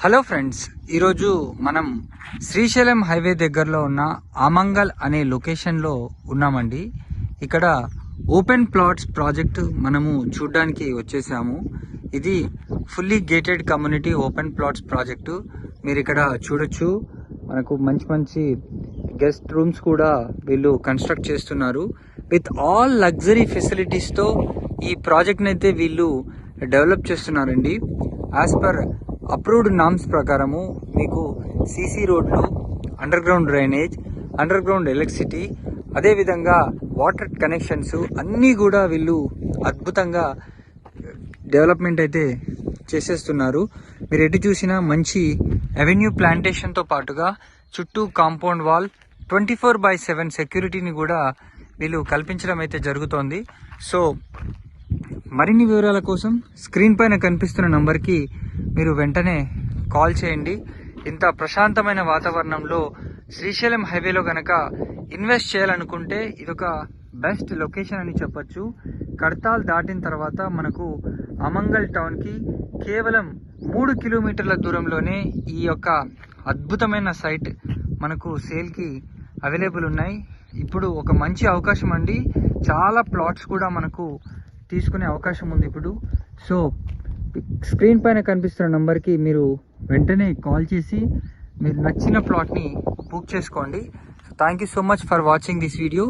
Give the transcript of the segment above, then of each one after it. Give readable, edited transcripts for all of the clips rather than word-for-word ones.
Hello friends, ఈరోజు మనం Srisailam highway దగ్గరలో ఉన్న ఆమంగల్ అనే లొకేషన్లో ఉన్నామండి. ఇక్కడ ఓపెన్ ప్లాట్స్ ప్రాజెక్ట్ మనము చూడడానికి వచ్చేసాము. ఇది fully gated community open plots project. మీరు ఇక్కడ చూడొచ్చు, మనకు మంచి మంచి గెస్ట్ రూమ్స్ కూడా వీళ్ళు కన్స్ట్రక్ట్ చేస్తున్నారు. విత్ ఆల్ లగ్జరీ ఫెసిలిటీస్తో ఈ ప్రాజెక్ట్ని అయితే వీళ్ళు డెవలప్ చేస్తున్నారండి. యాజ్ పర్ అప్రూవ్డ్ నామ్స్ ప్రకారము మీకు సీసీ రోడ్లు, under ground drainage, under ground electricity, అదేవిధంగా వాటర్ కనెక్షన్స్ అన్నీ కూడా వీళ్ళు అద్భుతంగా డెవలప్మెంట్ అయితే చేసేస్తున్నారు. మీరు ఎటు చూసినా మంచి అవెన్యూ ప్లాంటేషన్తో పాటుగా చుట్టూ కాంపౌండ్ వాల్, 24/7 సెక్యూరిటీని కూడా వీళ్ళు కల్పించడం అయితే జరుగుతోంది. సో మరిన్ని వివరాల కోసం స్క్రీన్ పైన కనిపిస్తున్న నంబర్కి మీరు వెంటనే కాల్ చేయండి. ఇంత ప్రశాంతమైన వాతావరణంలో శ్రీశైలం హైవేలో గనక ఇన్వెస్ట్ చేయాలనుకుంటే ఇదొక బెస్ట్ లొకేషన్ అని చెప్పొచ్చు. కడతాల్ దాటిన తర్వాత మనకు ఆమంగల్ టౌన్కి కేవలం 3 కిలోమీటర్ల దూరంలోనే ఈ యొక్క అద్భుతమైన సైట్ మనకు సేల్కి అవైలబుల్ ఉన్నాయి. ఇప్పుడు ఒక మంచి అవకాశం అండి. చాలా ప్లాట్స్ కూడా మనకు తీసుకునే అవకాశం ఉంది ఇప్పుడు. సో స్క్రీన్ పైన కనిపిస్తున్న నంబర్కి మీరు వెంటనే కాల్ చేసి మీరు నచ్చిన ప్లాట్ని బుక్ చేసుకోండి. Thank you so much for watching this video.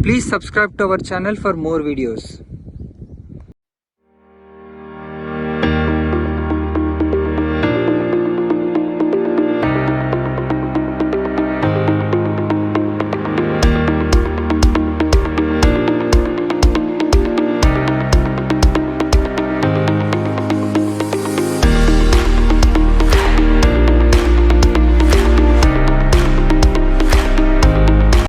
Please subscribe to our channel for more videos.